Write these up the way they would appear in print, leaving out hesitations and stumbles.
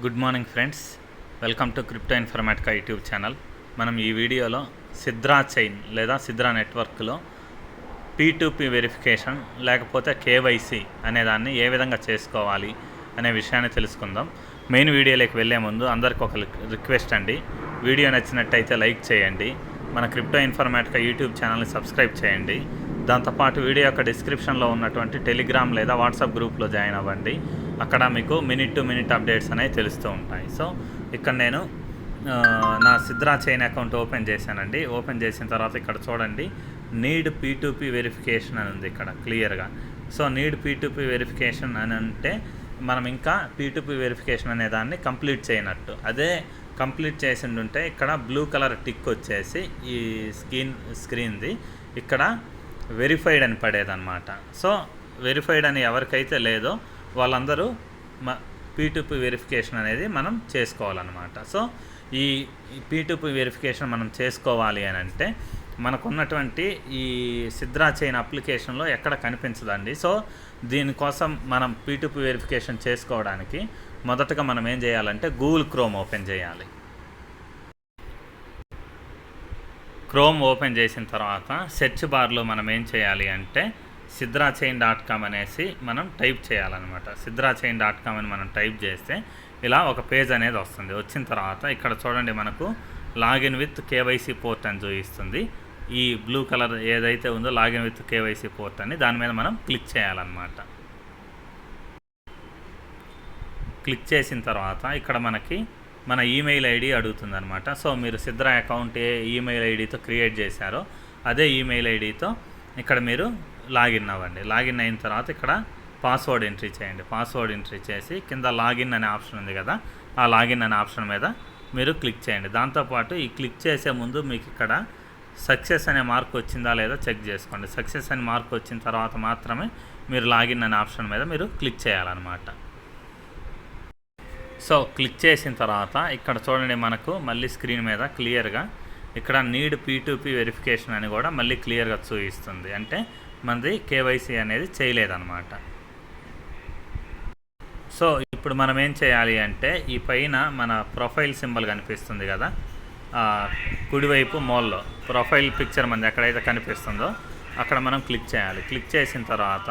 Good morning friends, welcome to crypto Informatica YouTube channel. మనం ఈ వీడియోలో సిద్రా చైన్ లేదా సిద్రా నెట్వర్క్లో P2P వెరిఫికేషన్ లేకపోతే కేవైసీ అనేదాన్ని ఏ విధంగా చేసుకోవాలి అనే విషయాన్ని తెలుసుకుందాం. మెయిన్ వీడియోలోకి వెళ్ళే ముందు అందరికి ఒక రిక్వెస్ట్ అండి, వీడియో నచ్చినట్టయితే లైక్ చేయండి, మన క్రిప్టో ఇన్ఫర్మేటికా యూట్యూబ్ ఛానల్ని సబ్స్క్రైబ్ చేయండి. దాంతోపాటు వీడియో యొక్క డిస్క్రిప్షన్లో ఉన్నటువంటి టెలిగ్రామ్ లేదా వాట్సాప్ గ్రూప్లో జాయిన్ అవ్వండి. అక్కడ మీకు మినిట్ టు మినిట్ అప్డేట్స్ అనేవి తెలుస్తూ ఉంటాయి. సో ఇక్కడ నేను నా సిద్రా చైన్ అకౌంట్ ఓపెన్ చేశానండి. ఓపెన్ చేసిన తర్వాత ఇక్కడ చూడండి, నీడ్ P2P వెరిఫికేషన్ అని ఉంది ఇక్కడ క్లియర్గా. సో నీడ్ P2P వెరిఫికేషన్ అని అంటే మనం ఇంకా P2P వెరిఫికేషన్ అనే దాన్ని కంప్లీట్ చేయనట్టు. అదే కంప్లీట్ చేసి ఉంటే ఇక్కడ బ్లూ కలర్ టిక్ వచ్చేసి ఈ స్క్రీన్ది ఇక్కడ వెరిఫైడ్ అని పడేదన్నమాట. సో వెరిఫైడ్ అని ఎవరికైతే లేదో వాళ్ళందరూ P2P వెరిఫికేషన్ అనేది మనం చేసుకోవాలన్నమాట. సో ఈ P2P వెరిఫికేషన్ మనం చేసుకోవాలి అని అంటే మనకున్నటువంటి ఈ సిద్రా చైన్ అప్లికేషన్లో ఎక్కడ కనిపించదండి. సో దీనికోసం మనం P2P వెరిఫికేషన్ చేసుకోవడానికి మొదటగా మనం ఏం చేయాలంటే గూగుల్ క్రోమ్ ఓపెన్ చేయాలి. క్రోమ్ ఓపెన్ చేసిన తర్వాత సెర్చ్ బార్లో మనం ఏం చేయాలి అంటే sidrachain.com అనేసి మనం టైప్ చేయాలన్నమాట. sidrachain.com అని మనం టైప్ చేస్తే ఇలా ఒక పేజ్ అనేది వస్తుంది. వచ్చిన తర్వాత ఇక్కడ చూడండి, మనకు లాగిన్ విత్ కేవైసీ పోర్ట్ అని చూపిస్తుంది. ఈ బ్లూ కలర్ ఏదైతే ఉందో లాగిన్ విత్ కేవైసీ పోర్ట్ అని దాని మీద మనం క్లిక్ చేయాలన్నమాట. క్లిక్ చేసిన తర్వాత ఇక్కడ మనకి మన ఈమెయిల్ ఐడి అడుగుతుంది అనమాట. సో మీరు సిద్రా అకౌంట్ ఏ ఈమెయిల్ ఐడితో క్రియేట్ చేశారో అదే ఈమెయిల్ ఐడితో ఇక్కడ మీరు లాగిన్ అవ్వండి. లాగిన్ అయిన తర్వాత ఇక్కడ పాస్వర్డ్ ఎంట్రీ చేయండి. పాస్వర్డ్ ఎంట్రీ చేసి కింద లాగిన్ అనే ఆప్షన్ ఉంది కదా, ఆ లాగిన్ అనే ఆప్షన్ మీద మీరు క్లిక్ చేయండి. దాంతోపాటు ఈ క్లిక్ చేసే ముందు మీకు ఇక్కడ సక్సెస్ అనే మార్క్ వచ్చిందా లేదా చెక్ చేసుకోండి. సక్సెస్ అనే మార్క్ వచ్చిన తర్వాత మాత్రమే మీరు లాగిన్ అనే ఆప్షన్ మీద మీరు క్లిక్ చేయాలన్నమాట. సో క్లిక్ చేసిన తర్వాత ఇక్కడ చూడండి, మనకు మళ్ళీ స్క్రీన్ మీద క్లియర్గా ఇక్కడ నీడ్ P2P వెరిఫికేషన్ అని కూడా మళ్ళీ క్లియర్గా చూపిస్తుంది. అంటే మనది కేవైసీ అనేది చేయలేదన్నమాట. సో ఇప్పుడు మనం ఏం చేయాలి అంటే ఈ పైన మన ప్రొఫైల్ సింబల్ కనిపిస్తుంది కదా, కుడివైపు మూలలో ప్రొఫైల్ పిక్చర్ మనది ఎక్కడైతే కనిపిస్తుందో అక్కడ మనం క్లిక్ చేయాలి. క్లిక్ చేసిన తర్వాత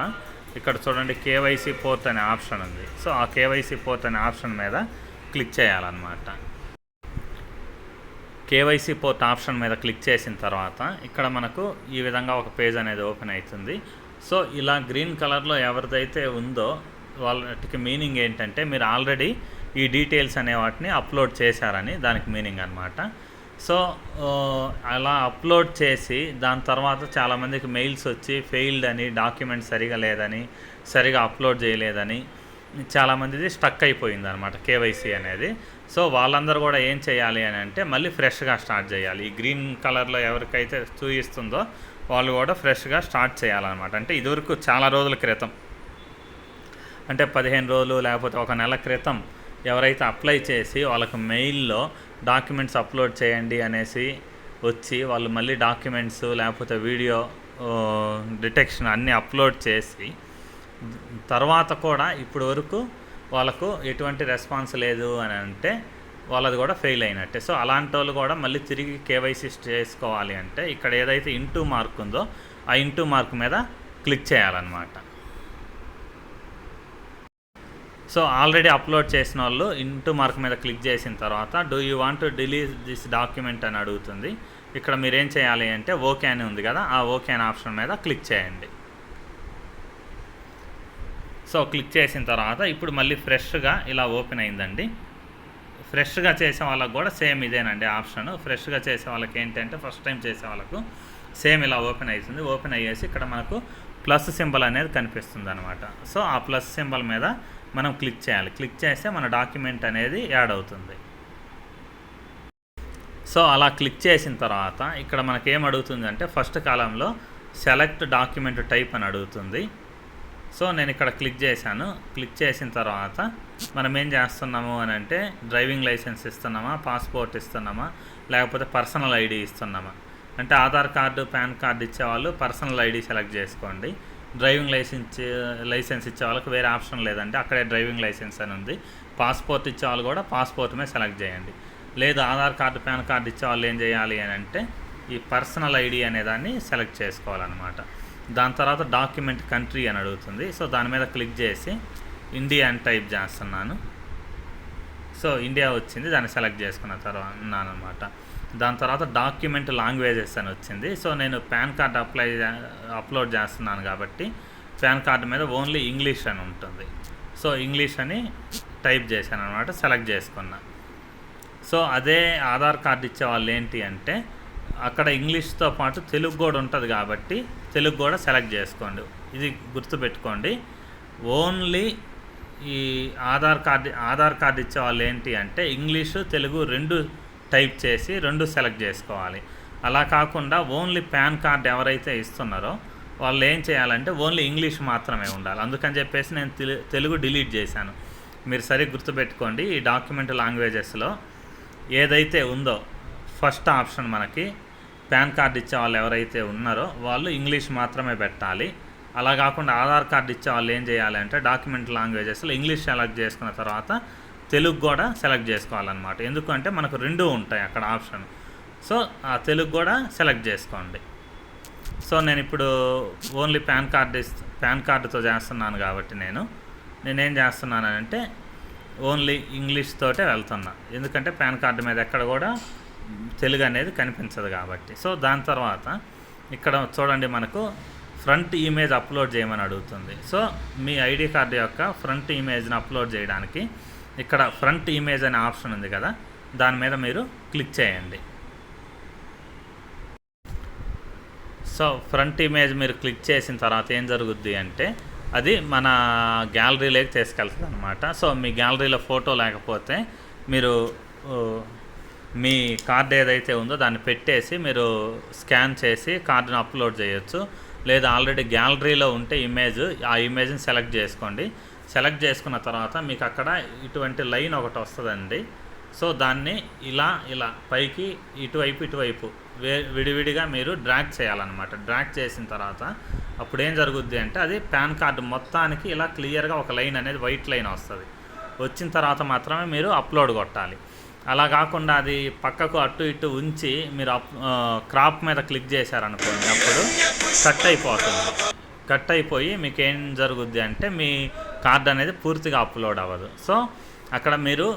ఇక్కడ చూడండి కేవైసీ పోర్ట్ అనే ఆప్షన్ ఉంది. సో ఆ కేవైసీ పోర్ట్ అనే ఆప్షన్ మీద క్లిక్ చేయాలన్నమాట. కేవైసీ పోర్ట్ ఆప్షన్ మీద క్లిక్ చేసిన తర్వాత ఇక్కడ మనకు ఈ విధంగా ఒక పేజ్ అనేది ఓపెన్ అవుతుంది. సో ఇలా గ్రీన్ కలర్లో ఎవరిదైతే ఉందో వాళ్ళకి మీనింగ్ ఏంటంటే మీరు ఆల్రెడీ ఈ డీటెయిల్స్ అనే వాటిని అప్లోడ్ చేశారని దానికి మీనింగ్ అనమాట. సో అలా అప్లోడ్ చేసి దాని తర్వాత చాలామందికి మెయిల్స్ వచ్చి ఫెయిల్డ్ అని, డాక్యుమెంట్ సరిగా లేదని, సరిగా అప్లోడ్ చేయలేదని చాలామందిది స్టక్ అయిపోయింది అనమాట కేవైసీ అనేది. సో వాళ్ళందరూ కూడా ఏం చేయాలి అని అంటే మళ్ళీ ఫ్రెష్గా స్టార్ట్ చేయాలి. ఈ గ్రీన్ కలర్లో ఎవరికైతే చూపిస్తుందో వాళ్ళు కూడా ఫ్రెష్గా స్టార్ట్ చేయాలన్నమాట. అంటే ఇదివరకు చాలా రోజుల క్రితం, అంటే 15 రోజులు లేకపోతే ఒక నెల క్రితం ఎవరైతే అప్లై చేసి వాళ్ళకి మెయిల్లో డాక్యుమెంట్స్ అప్లోడ్ చేయండి అనేసి వచ్చి వాళ్ళు మళ్ళీ డాక్యుమెంట్స్ లేకపోతే వీడియో డిటెక్షన్ అన్నీ అప్లోడ్ చేసి తర్వాత కూడా ఇప్పటి వరకు వాళ్ళకు ఎటువంటి రెస్పాన్స్ లేదు అని అంటే వాళ్ళది కూడా ఫెయిల్ అయినట్టే. సో అలాంటి వాళ్ళు కూడా మళ్ళీ తిరిగి కేవైసీ చేసుకోవాలి అంటే ఇక్కడ ఏదైతే ఇంటూ మార్క్ ఉందో ఆ ఇంటూ మార్క్ మీద క్లిక్ చేయాలన్నమాట. సో ఆల్రెడీ అప్లోడ్ చేసిన వాళ్ళు ఇంటూ మార్క్ మీద క్లిక్ చేసిన తర్వాత do you want to delete this document అని అడుగుతుంది. ఇక్కడ మీరేం చేయాలి అంటే ఓకే అని ఉంది కదా, ఆ ఓకే అనే ఆప్షన్ మీద క్లిక్ చేయండి. సో క్లిక్ చేసిన తర్వాత ఇప్పుడు మళ్ళీ ఫ్రెష్గా ఇలా ఓపెన్ అయిందండి. ఫ్రెష్గా చేసే వాళ్ళకు కూడా సేమ్ ఇదేనండి ఆప్షన్. ఫ్రెష్గా చేసే వాళ్ళకి ఏంటంటే ఫస్ట్ టైం చేసే వాళ్ళకు సేమ్ ఇలా ఓపెన్ అవుతుంది. ఓపెన్ అయ్యేసి ఇక్కడ మనకు ప్లస్ సింబల్ అనేది కనిపిస్తుంది అనమాట. సో ఆ ప్లస్ సింబల్ మీద మనం క్లిక్ చేయాలి. క్లిక్ చేస్తే మన డాక్యుమెంట్ అనేది యాడ్ అవుతుంది. సో అలా క్లిక్ చేసిన తర్వాత ఇక్కడ మనకి ఏం అడుగుతుంది అంటే ఫస్ట్ కాలంలో సెలెక్ట్ డాక్యుమెంట్ టైప్ అని అడుగుతుంది. సో నేను ఇక్కడ క్లిక్ చేశాను. క్లిక్ చేసిన తర్వాత మనం ఏం చేస్తున్నాము అని అంటే డ్రైవింగ్ లైసెన్స్ ఇస్తున్నామా, పాస్పోర్ట్ ఇస్తున్నామా, లేకపోతే పర్సనల్ ఐడి ఇస్తున్నామా. అంటే ఆధార్ కార్డు, పాన్ కార్డు ఇచ్చేవాళ్ళు పర్సనల్ ఐడి సెలెక్ట్ చేసుకోండి. డ్రైవింగ్ లైసెన్స్ ఇచ్చే వాళ్ళకి వేరే ఆప్షన్ లేదండి, అక్కడే డ్రైవింగ్ లైసెన్స్ అని ఉంది. పాస్పోర్ట్ ఇచ్చే వాళ్ళు కూడా పాస్పోర్ట్ మీద సెలెక్ట్ చేయండి. లేదు ఆధార్ కార్డు పాన్ కార్డు ఇచ్చే వాళ్ళు ఏం చేయాలి అని అంటే ఈ పర్సనల్ ఐడి అనేదాన్ని సెలెక్ట్ చేసుకోవాలన్నమాట. దాని తర్వాత డాక్యుమెంట్ కంట్రీ అని అడుగుతుంది. సో దాని మీద క్లిక్ చేసి ఇండియా అని టైప్ చేస్తున్నాను. సో ఇండియా వచ్చింది, దాన్ని సెలెక్ట్ చేసుకున్న తర్వాత అనమాట. దాని తర్వాత డాక్యుమెంట్ లాంగ్వేజెస్ అని వచ్చింది. సో నేను పాన్ కార్డ్ అప్లోడ్ చేస్తున్నాను కాబట్టి పాన్ కార్డు మీద ఓన్లీ ఇంగ్లీష్ అని ఉంటుంది. సో ఇంగ్లీష్ అని టైప్ చేశాను అనమాట, సెలెక్ట్ చేసుకున్నా. సో అదే ఆధార్ కార్డు ఇచ్చే వాళ్ళు ఏంటి అంటే అక్కడ ఇంగ్లీష్తో పాటు తెలుగు కూడా ఉంటుంది కాబట్టి తెలుగు కూడా సెలెక్ట్ చేసుకోండి. ఇది గుర్తుపెట్టుకోండి. ఓన్లీ ఈ ఆధార్ కార్డు ఇచ్చే వాళ్ళు ఏంటి అంటే ఇంగ్లీషు తెలుగు రెండు టైప్ చేసి రెండు సెలెక్ట్ చేసుకోవాలి. అలా కాకుండా ఓన్లీ పాన్ కార్డ్ ఎవరైతే ఇస్తున్నారో వాళ్ళు ఏం చేయాలంటే ఓన్లీ ఇంగ్లీష్ మాత్రమే ఉండాలి. అందుకని చెప్పేసి నేను తెలుగు డిలీట్ చేశాను. మీరు సరిగ్గా గుర్తుపెట్టుకోండి. ఈ డాక్యుమెంట్ లాంగ్వేజెస్లో ఏదైతే ఉందో ఫస్ట్ ఆప్షన్ మనకి పాన్ కార్డు ఇచ్చే వాళ్ళు ఎవరైతే ఉన్నారో వాళ్ళు ఇంగ్లీష్ మాత్రమే పెట్టాలి. అలా కాకుండా ఆధార్ కార్డు ఇచ్చే వాళ్ళు ఏం చేయాలి అంటే డాక్యుమెంట్ లాంగ్వేజెస్లో ఇంగ్లీష్ సెలెక్ట్ చేసుకున్న తర్వాత తెలుగు కూడా సెలెక్ట్ చేసుకోవాలన్నమాట. ఎందుకంటే మనకు రెండు ఉంటాయి అక్కడ ఆప్షన్. సో ఆ తెలుగు కూడా సెలెక్ట్ చేసుకోండి. సో నేను ఇప్పుడు ఓన్లీ పాన్ కార్డుతో చేస్తున్నాను కాబట్టి నేనేం చేస్తున్నానంటే ఓన్లీ ఇంగ్లీష్ తోటే వెళ్తున్నా. ఎందుకంటే పాన్ కార్డు మీద ఎక్కడ కూడా తెలుగు అనేది కనిపించదు కాబట్టి. సో దాని తర్వాత ఇక్కడ చూడండి మనకు ఫ్రంట్ ఇమేజ్ అప్లోడ్ చేయమని అడుగుతుంది. సో మీ ఐడి కార్డు యొక్క ఫ్రంట్ ఇమేజ్ని అప్లోడ్ చేయడానికి ఇక్కడ ఫ్రంట్ ఇమేజ్ అనే ఆప్షన్ ఉంది కదా, దాని మీద మీరు క్లిక్ చేయండి. సో ఫ్రంట్ ఇమేజ్ మీరు క్లిక్ చేసిన తర్వాత ఏం జరుగుద్ది అంటే అది మన గ్యాలరీలోకి తీసుకెళ్తుంది అనమాట. సో మీ గ్యాలరీలో ఫోటో లేకపోతే మీరు మీ కార్డు ఏదైతే ఉందో దాన్ని పెట్టేసి మీరు స్కాన్ చేసి కార్డును అప్లోడ్ చేయొచ్చు. లేదా ఆల్రెడీ గ్యాలరీలో ఉంటే ఆ ఇమేజ్ని సెలెక్ట్ చేసుకోండి. సెలెక్ట్ చేసుకున్న తర్వాత మీకు అక్కడ ఇటువంటి లైన్ ఒకటి వస్తుందండి. సో దాన్ని ఇలా పైకి ఇటువైపు విడివిడిగా మీరు డ్రాగ్ చేయాలన్నమాట. డ్రాగ్ చేసిన తర్వాత అప్పుడు ఏం జరుగుద్ది అంటే అది పాన్ కార్డు మొత్తానికి ఇలా క్లియర్గా ఒక లైన్ అనేది వైట్ లైన్ వస్తుంది. వచ్చిన తర్వాత మాత్రమే మీరు అప్లోడ్ కొట్టాలి. అలా కాకుండా అది పక్కకు అటు ఇటు ఉంచి మీరు క్రాప్ మీద క్లిక్ చేశారనుకోండి, అప్పుడు కట్ అయిపోయి మీకు ఏం జరుగుద్ది అంటే మీ కార్డు అనేది పూర్తిగా అప్లోడ్ అవ్వదు. సో అక్కడ మీరు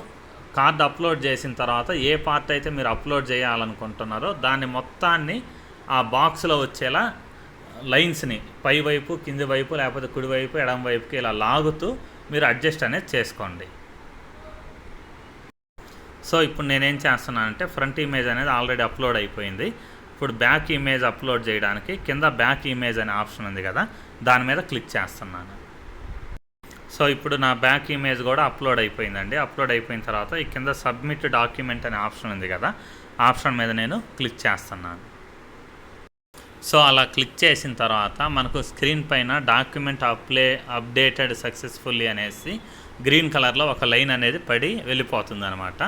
కార్డు అప్లోడ్ చేసిన తర్వాత ఏ పార్ట్ అయితే మీరు అప్లోడ్ చేయాలనుకుంటున్నారో దాన్ని మొత్తాన్ని ఆ బాక్స్లో వచ్చేలా లైన్స్ని పైవైపు కింది వైపు లేకపోతే కుడివైపు ఎడమ వైపుకి ఇలా లాగుతూ మీరు అడ్జస్ట్ అనేది చేసుకోండి. సో ఇప్పుడు నేనేం చేస్తున్నానంటే ఫ్రంట్ ఇమేజ్ అనేది ఆల్రెడీ అప్లోడ్ అయిపోయింది. ఇప్పుడు బ్యాక్ ఇమేజ్ అప్లోడ్ చేయడానికి కింద బ్యాక్ ఇమేజ్ అనే ఆప్షన్ ఉంది కదా, దాని మీద క్లిక్ చేస్తున్నాను. సో ఇప్పుడు నా బ్యాక్ ఇమేజ్ కూడా అప్లోడ్ అయిపోయిందండి. అప్లోడ్ అయిపోయిన తర్వాత ఈ కింద సబ్మిట్ డాక్యుమెంట్ అనే ఆప్షన్ ఉంది కదా, ఆప్షన్ మీద నేను క్లిక్ చేస్తున్నాను. సో అలా క్లిక్ చేసిన తర్వాత మనకు స్క్రీన్ పైన డాక్యుమెంట్ అప్డేటెడ్ సక్సెస్ఫుల్లీ అనేసి గ్రీన్ కలర్లో ఒక లైన్ అనేది పడి వెళ్ళిపోతుంది అనమాట.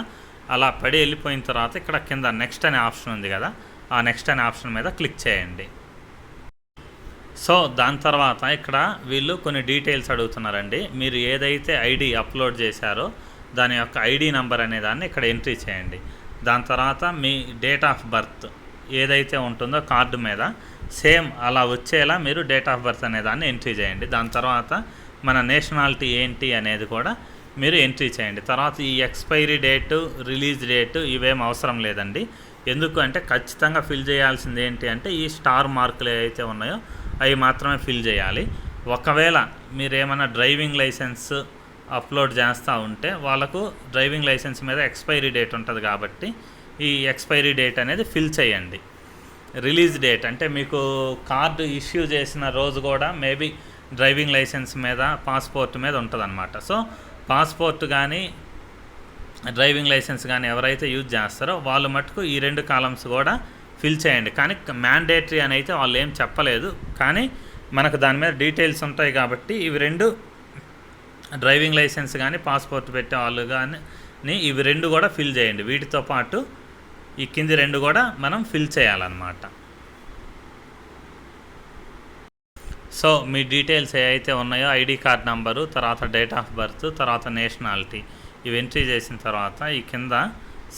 అలా పడి వెళ్ళిపోయిన తర్వాత ఇక్కడ కింద నెక్స్ట్ అనే ఆప్షన్ ఉంది కదా, ఆ నెక్స్ట్ అనే ఆప్షన్ మీద క్లిక్ చేయండి. సో దాని తర్వాత ఇక్కడ వీళ్ళు కొన్ని డీటెయిల్స్ అడుగుతున్నారండి. మీరు ఏదైతే ఐడి అప్లోడ్ చేశారో దాని యొక్క ఐడి నెంబర్ అనే దాన్ని ఇక్కడ ఎంట్రీ చేయండి. దాని తర్వాత మీ డేట్ ఆఫ్ బర్త్ ఏదైతే ఉంటుందో కార్డు మీద సేమ్ అలా వచ్చేలా మీరు డేట్ ఆఫ్ బర్త్ అనే దాన్ని ఎంట్రీ చేయండి. దాని తర్వాత మన నేషనాలిటీ ఏంటి అనేది కూడా మీరు ఎంట్రీ చేయండి. తర్వాత ఈ ఎక్స్పైరీ డేటు రిలీజ్ డేటు ఇవేం అవసరం లేదండి. ఎందుకు అంటే ఖచ్చితంగా ఫిల్ చేయాల్సింది ఏంటి అంటే ఈ స్టార్ మార్కులు ఏవైతే ఉన్నాయో అవి మాత్రమే ఫిల్ చేయాలి. ఒకవేళ మీరు ఏమైనా డ్రైవింగ్ లైసెన్స్ అప్లోడ్ చేస్తూ ఉంటే వాళ్ళకు డ్రైవింగ్ లైసెన్స్ మీద ఎక్స్పైరీ డేట్ ఉంటుంది కాబట్టి ఈ ఎక్స్పైరీ డేట్ అనేది ఫిల్ చేయండి. రిలీజ్ డేట్ అంటే మీకు కార్డు ఇష్యూ చేసిన రోజు కూడా మేబీ డ్రైవింగ్ లైసెన్స్ మీద పాస్పోర్ట్ మీద ఉంటుందన్నమాట. సో పాస్పోర్ట్ కానీ డ్రైవింగ్ లైసెన్స్ కానీ ఎవరైతే యూజ్ చేస్తారో వాళ్ళు మటుకు ఈ రెండు కాలమ్స్ కూడా ఫిల్ చేయండి. కానీ మ్యాండేటరీ అని అయితే వాళ్ళు ఏం చెప్పలేదు, కానీ మనకు దాని మీద డీటెయిల్స్ ఉంటాయి కాబట్టి ఇవి రెండు డ్రైవింగ్ లైసెన్స్ కానీ పాస్పోర్ట్ పెట్టే వాళ్ళు కానీ ఇవి రెండు కూడా ఫిల్ చేయండి. వీటితో పాటు ఈ కింది రెండు కూడా మనం ఫిల్ చేయాలన్నమాట. సో మీ డీటెయిల్స్ ఏవైతే ఉన్నాయో ఐడి కార్డ్ నంబరు, తర్వాత డేట్ ఆఫ్ బర్త్, తర్వాత నేషనాలిటీ, ఇవి ఎంట్రీ చేసిన తర్వాత ఈ కింద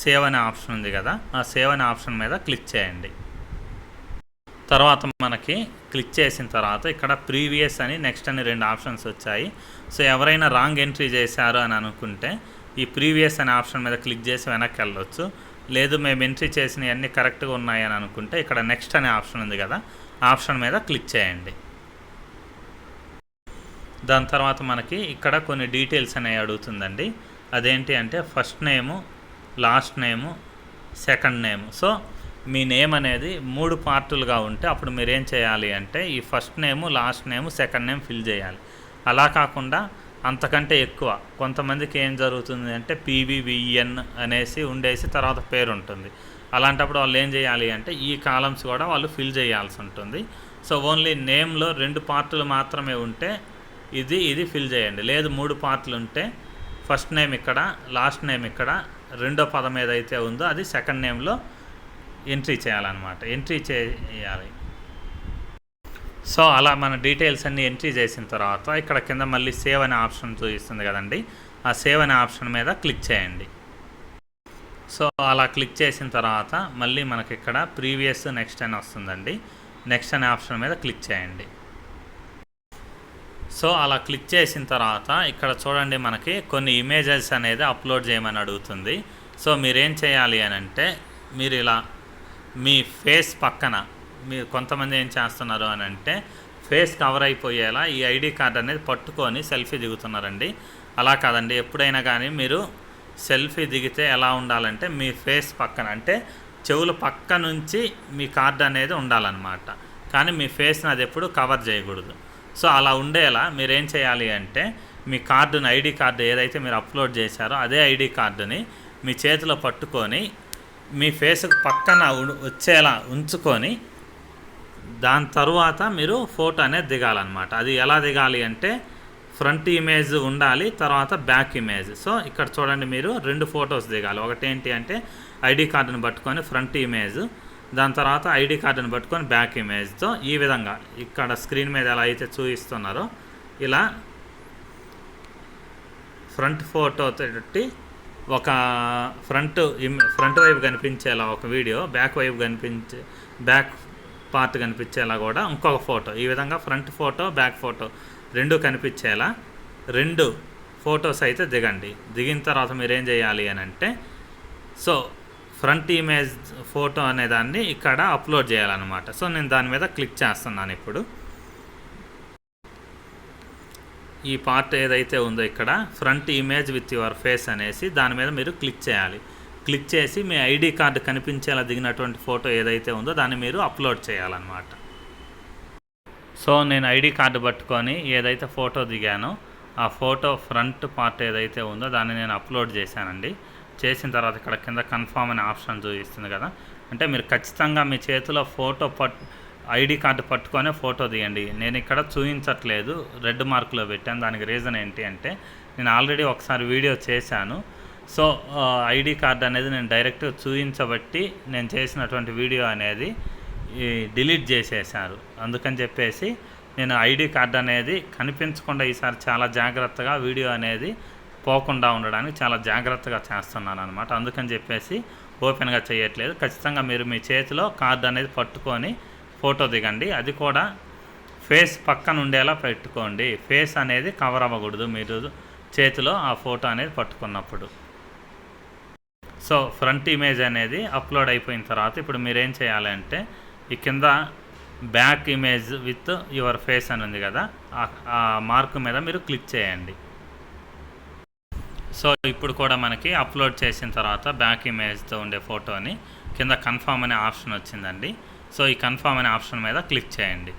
సేవ్ అనే ఆప్షన్ ఉంది కదా, ఆ సేవ్ అనే ఆప్షన్ మీద క్లిక్ చేయండి. తర్వాత మనకి క్లిక్ చేసిన తర్వాత ఇక్కడ ప్రీవియస్ అని, నెక్స్ట్ అని 2 ఆప్షన్స్ వచ్చాయి. సో ఎవరైనా రాంగ్ ఎంట్రీ చేశారు అని అనుకుంటే ఈ ప్రీవియస్ అనే ఆప్షన్ మీద క్లిక్ చేసి వెనక్కి వెళ్ళొచ్చు. లేదు మేము ఎంట్రీ చేసినవన్నీ కరెక్ట్గా ఉన్నాయని అనుకుంటే ఇక్కడ నెక్స్ట్ అనే ఆప్షన్ ఉంది కదా, ఆప్షన్ మీద క్లిక్ చేయండి. దాని తర్వాత మనకి ఇక్కడ కొన్ని డీటెయిల్స్ అనేవి అడుగుతుందండి. అదేంటి అంటే first name, last name, second name. So మీ నేమ్ అనేది 3 పార్టులుగా ఉంటే అప్పుడు మీరు ఏం చేయాలి అంటే ఈ first name, last name, second name fill చేయాలి. అలా కాకుండా అంతకంటే ఎక్కువ కొంతమందికి ఏం జరుగుతుంది అంటే PVVN అనేసి ఉండేసి తర్వాత పేరు ఉంటుంది. అలాంటప్పుడు వాళ్ళు ఏం చేయాలి అంటే ఈ కాలమ్స్ కూడా వాళ్ళు ఫిల్ చేయాల్సి ఉంటుంది. సో ఓన్లీ నేమ్లో 2 పార్టులు మాత్రమే ఉంటే ఇది ఫిల్ చేయండి. లేదు 3 పార్ట్లు ఉంటే ఫస్ట్ నేమ్ ఇక్కడ, లాస్ట్ నేమ్ ఇక్కడ, రెండో పదం ఏదైతే ఉందో అది సెకండ్ నేమ్లో ఎంట్రీ చేయాలన్నమాట. ఎంట్రీ చేయాలి. సో అలా మన డీటెయిల్స్ అన్నీ ఎంట్రీ చేసిన తర్వాత ఇక్కడ కింద మళ్ళీ సేవ్ అనే ఆప్షన్ చూపిస్తుంది కదండి, ఆ సేవ్ అనే ఆప్షన్ మీద క్లిక్ చేయండి. సో అలా క్లిక్ చేసిన తర్వాత మళ్ళీ మనకి ఇక్కడ ప్రీవియస్, నెక్స్ట్ అని వస్తుందండి. నెక్స్ట్ అనే ఆప్షన్ మీద క్లిక్ చేయండి. సో అలా క్లిక్ చేసిన తర్వాత ఇక్కడ చూడండి మనకి కొన్ని ఇమేజెస్ అనేది అప్లోడ్ చేయమని అడుగుతుంది. సో మీరేం చేయాలి అని అంటే మీరు ఇలా మీ ఫేస్ పక్కన మీరు కొంతమంది ఏం చేస్తున్నారు అని అంటే ఫేస్ కవర్ అయిపోయేలా ఈ ఐడి కార్డ్ అనేది పట్టుకొని సెల్ఫీ దిగుతున్నారండి. అలా కాదండి, ఎప్పుడైనా కానీ మీరు సెల్ఫీ దిగితే ఎలా ఉండాలంటే మీ ఫేస్ పక్కన అంటే చెవుల పక్క నుంచి మీ కార్డు అనేది ఉండాలన్నమాట. కానీ మీ ఫేస్ని అది ఎప్పుడు కవర్ చేయకూడదు. సో అలా ఉండేలా మీరేం చేయాలి అంటే మీ కార్డుని, ఐడి కార్డు ఏదైతే మీరు అప్లోడ్ చేశారో అదే ఐడి కార్డుని మీ చేతిలో పట్టుకొని మీ ఫేస్కి పక్కన వచ్చేలా ఉంచుకొని దాని తర్వాత మీరు ఫోటో అనేది దిగాలన్నమాట. అది ఎలా దిగాలి అంటే ఫ్రంట్ ఇమేజ్ ఉండాలి, తర్వాత బ్యాక్ ఇమేజ్. సో ఇక్కడ చూడండి మీరు 2 ఫొటోస్ దిగాలి. ఒకటి ఏంటి అంటే ఐడి కార్డుని పట్టుకొని ఫ్రంట్ ఇమేజ్, దాని తర్వాత ఐడి కార్డుని పట్టుకొని బ్యాక్ ఇమేజ్తో ఈ విధంగా ఇక్కడ స్క్రీన్ మీద ఎలా అయితే చూపిస్తున్నారో ఇలా ఫ్రంట్ ఫోటో తోటి ఒక ఫ్రంట్ వైపు కనిపించేలా ఒక వీడియో, బ్యాక్ వైపు బ్యాక్ పార్ట్ కనిపించేలా కూడా ఇంకొక ఫోటో, ఈ విధంగా ఫ్రంట్ ఫోటో, బ్యాక్ ఫోటో 2 కనిపించేలా 2 ఫొటోస్ అయితే దిగండి. దిగిన తర్వాత మీరు ఏం చేయాలి అని అంటే సో ఫ్రంట్ ఇమేజ్ ఫోటో అనే దాన్ని ఇక్కడ అప్లోడ్ చేయాలన్నమాట. సో నేను దాని మీద క్లిక్ చేస్తున్నాను. ఇప్పుడు ఈ పార్ట్ ఏదైతే ఉందో ఇక్కడ front image with your face అనేసి దాని మీద మీరు క్లిక్ చేయాలి. క్లిక్ చేసి మీ ఐడి కార్డు కనిపించేలా దిగినటువంటి ఫోటో ఏదైతే ఉందో దాన్ని మీరు అప్లోడ్ చేయాలన్నమాట. సో నేను ఐడి కార్డు పట్టుకొని ఏదైతే ఫోటో దిగానో ఆ ఫోటో ఫ్రంట్ పార్ట్ ఏదైతే ఉందో దాన్ని నేను అప్లోడ్ చేశానండి. చేసిన తర్వాత ఇక్కడ కింద కన్ఫర్మ్ అనే ఆప్షన్ చూపిస్తుంది కదా, అంటే మీరు ఖచ్చితంగా మీ చేతిలో ఫోటో ఐడి కార్డు పట్టుకొనే ఫోటో తీయండి. నేను ఇక్కడ చూపించట్లేదు, రెడ్ మార్కులో పెట్టాను. దానికి రీజన్ ఏంటి అంటే నేను ఆల్రెడీ ఒకసారి వీడియో చేశాను. సో ఐడి కార్డు అనేది నేను డైరెక్ట్గా చూపించబట్టి నేను చేసినటువంటి వీడియో అనేది డిలీట్ చేసేసారు. అందుకని చెప్పేసి నేను ఐడి కార్డు అనేది కనిపించకుండా ఈసారి చాలా జాగ్రత్తగా వీడియో అనేది పోకుండా ఉండడానికి చాలా జాగ్రత్తగా చేస్తున్నాను అనమాట. అందుకని చెప్పేసి ఓపెన్గా చేయట్లేదు. ఖచ్చితంగా మీరు మీ చేతిలో కార్డు అనేది పట్టుకొని ఫోటో దిగండి. అది కూడా ఫేస్ పక్కన ఉండేలా పెట్టుకోండి. ఫేస్ అనేది కవర్ అవ్వకూడదు మీరు చేతిలో ఆ ఫోటో అనేది పట్టుకున్నప్పుడు. సో ఫ్రంట్ ఇమేజ్ అనేది అప్లోడ్ అయిపోయిన తర్వాత ఇప్పుడు మీరేం చేయాలంటే ఈ కింద back image with your face అని ఉంది కదా, ఆ మార్క్ మీద మీరు క్లిక్ చేయండి. సో ఇప్పుడు కూడా మనకి అప్లోడ్ చేసిన తర్వాత బ్యాక్ ఇమేజ్తో ఉండే ఫోటోని కింద కన్ఫర్మ్ అనే ఆప్షన్ వచ్చిందండి. సో ఈ కన్ఫర్మ్ అనే ఆప్షన్ మీద క్లిక్ చేయండి.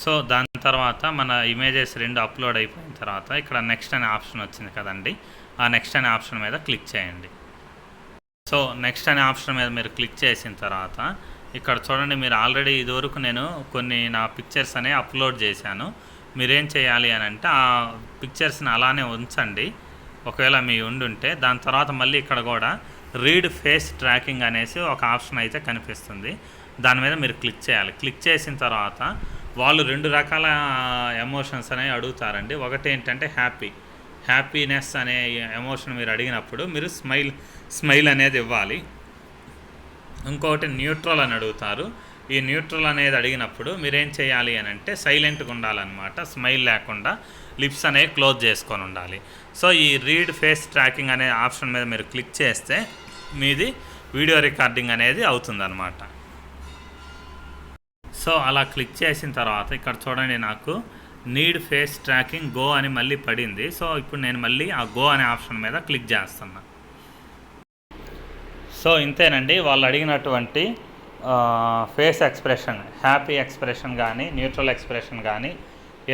సో దాని తర్వాత మన ఇమేజెస్ 2 అప్లోడ్ అయిపోయిన తర్వాత ఇక్కడ నెక్స్ట్ అనే ఆప్షన్ వచ్చింది కదండి, ఆ నెక్స్ట్ అనే ఆప్షన్ మీద క్లిక్ చేయండి. సో నెక్స్ట్ అనే ఆప్షన్ మీద మీరు క్లిక్ చేసిన తర్వాత ఇక్కడ చూడండి, మీరు ఆల్రెడీ ఇదివరకు నేను కొన్ని నా పిక్చర్స్ అనేవి అప్లోడ్ చేశాను. మీరేం చేయాలి అని అంటే ఆ పిక్చర్స్ని అలానే ఉంచండి ఒకవేళ మీ ఉండుంటే. దాని తర్వాత మళ్ళీ ఇక్కడ కూడా రీడ్ ఫేస్ ట్రాకింగ్ అనేసి ఒక ఆప్షన్ అయితే కనిపిస్తుంది. దాని మీద మీరు క్లిక్ చేయాలి. క్లిక్ చేసిన తర్వాత వాళ్ళు 2 రకాల ఎమోషన్స్ అనేవి అడుగుతారండి. ఒకటి ఏంటంటే హ్యాపీనెస్ అనే ఎమోషన్ మీరు అడిగినప్పుడు మీరు స్మైల్ అనేది ఇవ్వాలి. ఇంకొకటి న్యూట్రల్ అని అడుగుతారు. ఈ న్యూట్రల్ అనేది అడిగినప్పుడు మీరేం చేయాలి అని అంటే సైలెంట్గా ఉండాలన్నమాట. స్మైల్ లేకుండా లిప్స్ అనేవి క్లోజ్ చేసుకొని ఉండాలి. సో ఈ రీడ్ ఫేస్ ట్రాకింగ్ అనే ఆప్షన్ మీద మీరు క్లిక్ చేస్తే మీది వీడియో రికార్డింగ్ అనేది అవుతుందన్నమాట. సో అలా క్లిక్ చేసిన తర్వాత ఇక్కడ చూడండి, నాకు నీడ్ ఫేస్ ట్రాకింగ్ గో అని మళ్ళీ పడింది. సో ఇప్పుడు నేను మళ్ళీ ఆ గో అనే ఆప్షన్ మీద క్లిక్ చేస్తున్నా. సో ఇంతేనండి, వాళ్ళు అడిగినటువంటి ఫేస్ ఎక్స్ప్రెషన్, హ్యాపీ ఎక్స్ప్రెషన్ కానీ న్యూట్రల్ ఎక్స్ప్రెషన్ కానీ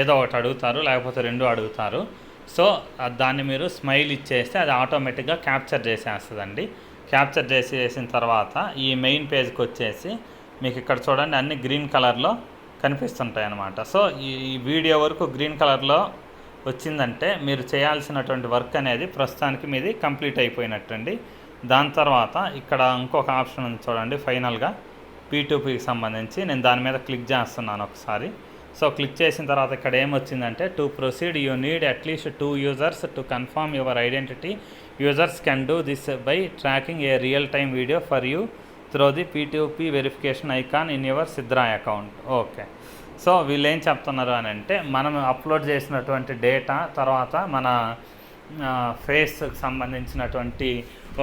ఏదో ఒకటి అడుగుతారు, లేకపోతే 2 అడుగుతారు. సో దాన్ని మీరు స్మైల్ ఇచ్చేస్తే అది ఆటోమేటిక్గా క్యాప్చర్ చేసేస్తుందండి. క్యాప్చర్ చేసిన తర్వాత ఈ మెయిన్ పేజ్కి వచ్చేసి మీకు ఇక్కడ చూడండి అన్ని గ్రీన్ కలర్లో కనిపిస్తుంటాయి అన్నమాట. సో ఈ వీడియో వరకు గ్రీన్ కలర్లో వచ్చిందంటే మీరు చేయాల్సినటువంటి వర్క్ అనేది ప్రస్తుతానికి మీది కంప్లీట్ అయిపోయినట్టండి. దాని తర్వాత ఇక్కడ ఇంకొక ఆప్షన్ ఉంది చూడండి, ఫైనల్గా P2Pకి సంబంధించి. నేను దాని మీద క్లిక్ చేస్తున్నాను ఒకసారి. సో క్లిక్ చేసిన తర్వాత ఇక్కడ ఏమొచ్చిందంటే to proceed you need at least 2 users to confirm your identity. Users can do this by tracking a real time video for you through the P2P verification icon in your Sidra account. Okay, so వీళ్ళు ఏం చెప్తున్నారు అని అంటే మనం upload చేసినటువంటి data తర్వాత మన ఫేస్కి సంబంధించినటువంటి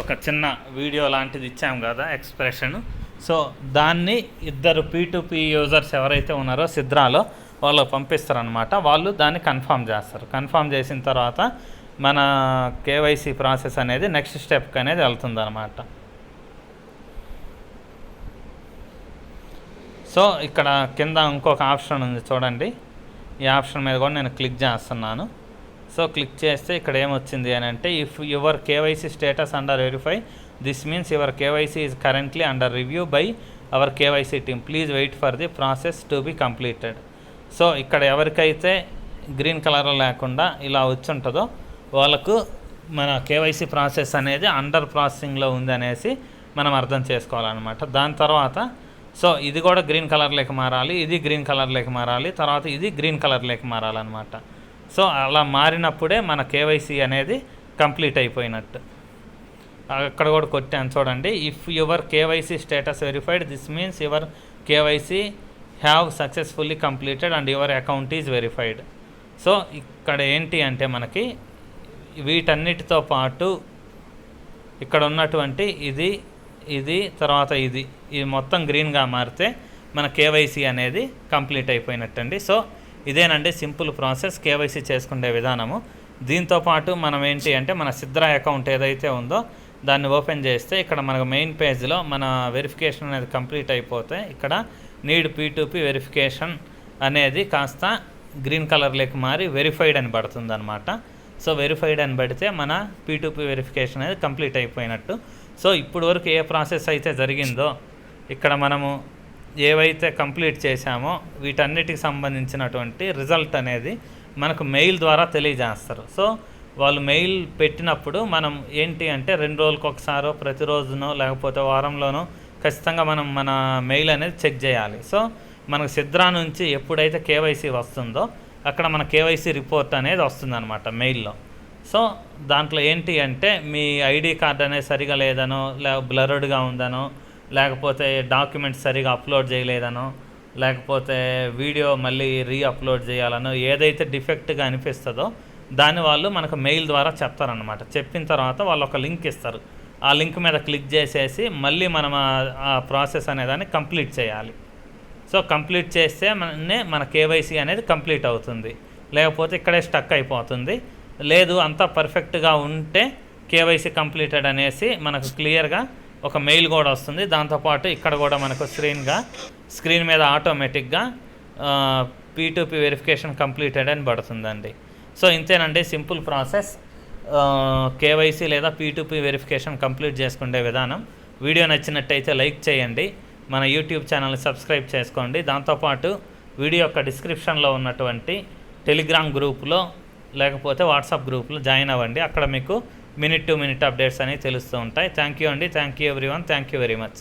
ఒక చిన్న వీడియో లాంటిది ఇచ్చాం కదా ఎక్స్ప్రెషన్. సో దాన్ని 2 P2P యూజర్స్ ఎవరైతే ఉన్నారో సిద్రాలో వాళ్ళు పంపిస్తారనమాట. వాళ్ళు దాన్ని కన్ఫర్మ్ చేస్తారు. కన్ఫర్మ్ చేసిన తర్వాత మన KYC ప్రాసెస్ అనేది నెక్స్ట్ స్టెప్కి అనేది వెళ్తుందన్నమాట. సో ఇక్కడ కింద ఇంకొక ఆప్షన్ ఉంది చూడండి, ఈ ఆప్షన్ మీద కూడా నేను క్లిక్ చేస్తున్నాను. సో క్లిక్ చేస్తే ఇక్కడ ఏమొచ్చింది అని అంటే if your KYC status under verify this means your KYC is currently under review by our KYC team, please wait for the process to be completed. So ఇక్కడ ఎవరికైతే గ్రీన్ కలర్లో లేకుండా ఇలా వచ్చి ఉంటుందో వాళ్ళకు మన KYC ప్రాసెస్ అనేది అండర్ ప్రాసెసింగ్లో ఉంది అనేసి మనం అర్థం చేసుకోవాలన్నమాట. దాని తర్వాత సో ఇది కూడా గ్రీన్ కలర్లోకి మారాలి, ఇది గ్రీన్ కలర్లోకి మారాలి, తర్వాత ఇది గ్రీన్ కలర్లోకి మారాలన్నమాట. సో అలా మారినప్పుడే మన KYC అనేది కంప్లీట్ అయిపోయినట్టు. అక్కడ కూడా కొట్టాను చూడండి, if your KYC status verified this means your KYC have successfully completed and your account is verified. So ఇక్కడ ఏంటి అంటే మనకి వీటన్నిటితో పాటు ఇక్కడ ఉన్నటువంటి ఇది తర్వాత ఇది మొత్తం గ్రీన్గా మారితే మన KYC అనేది కంప్లీట్ అయిపోయినట్టండి. సో ఇదేనండి సింపుల్ ప్రాసెస్ KYC చేసుకునే విధానము. దీంతోపాటు మనం ఏంటి అంటే మన సిద్రా అకౌంట్ ఏదైతే ఉందో దాన్ని ఓపెన్ చేస్తే ఇక్కడ మనకు మెయిన్ పేజ్లో మన వెరిఫికేషన్ అనేది కంప్లీట్ అయిపోతే ఇక్కడ నీడ్ P2P వెరిఫికేషన్ అనేది కాస్త గ్రీన్ కలర్లోకి మారి వెరిఫైడ్ అని పడుతుంది అనమాట. సో వెరిఫైడ్ అని పడితే మన P2P వెరిఫికేషన్ అనేది కంప్లీట్ అయిపోయినట్టు. సో ఇప్పుడు వరకు ఏ ప్రాసెస్ అయితే జరిగిందో ఇక్కడ మనము ఏవైతే కంప్లీట్ చేశామో వీటన్నిటికి సంబంధించినటువంటి రిజల్ట్ అనేది మనకు మెయిల్ ద్వారా తెలియజేస్తారు. సో వాళ్ళు మెయిల్ పెట్టినప్పుడు మనం ఏంటి అంటే 2 రోజులకు ఒకసారో ప్రతిరోజునో లేకపోతే వారంలోనో ఖచ్చితంగా మనం మన మెయిల్ అనేది చెక్ చేయాలి. సో మనకు సిద్రా నుంచి ఎప్పుడైతే KYC వస్తుందో అక్కడ మన KYC రిపోర్ట్ అనేది వస్తుందన్నమాట మెయిల్లో. సో దాంట్లో ఏంటి అంటే మీ ఐడి కార్డ్ అనేది సరిగా లేదనో బ్లర్డ్గా ఉందనో లేకపోతే డాక్యుమెంట్స్ సరిగా అప్లోడ్ చేయలేదనో లేకపోతే వీడియో మళ్ళీ అప్లోడ్ చేయాలనో ఏదైతే డిఫెక్ట్గా అనిపిస్తుందో దాన్ని వాళ్ళు మనకు మెయిల్ ద్వారా చెప్తారనమాట. చెప్పిన తర్వాత వాళ్ళు ఒక లింక్ ఇస్తారు. ఆ లింక్ మీద క్లిక్ చేసేసి మళ్ళీ మనం ఆ ప్రాసెస్ అనేదాన్ని కంప్లీట్ చేయాలి. సో కంప్లీట్ చేస్తే మన KYC అనేది కంప్లీట్ అవుతుంది, లేకపోతే ఇక్కడే స్టక్ అయిపోతుంది. లేదు అంతా పర్ఫెక్ట్గా ఉంటే KYC కంప్లీటెడ్ అనేసి మనకు క్లియర్గా ఒక మెయిల్ కూడా వస్తుంది. దాంతోపాటు ఇక్కడ కూడా మనకు స్క్రీన్ మీద ఆటోమేటిక్గా P2P వెరిఫికేషన్ కంప్లీటెడ్ అని పడుతుందండి. సో ఇంతేనండి సింపుల్ ప్రాసెస్ KYC లేదా P2P వెరిఫికేషన్ కంప్లీట్ చేసుకునే విధానం. వీడియో నచ్చినట్టయితే లైక్ చేయండి, మన యూట్యూబ్ ఛానల్ని సబ్స్క్రైబ్ చేసుకోండి. దాంతోపాటు వీడియో యొక్క డిస్క్రిప్షన్లో ఉన్నటువంటి టెలిగ్రామ్ గ్రూప్లో లేకపోతే వాట్సాప్ గ్రూప్లో జాయిన్ అవ్వండి. అక్కడ మీకు మినిట్ టు మినిట్ అప్డేట్స్ అనేవి తెలుస్తూ ఉంటాయి. థ్యాంక్ యూ అండి. Thank you everyone. Thank you very much.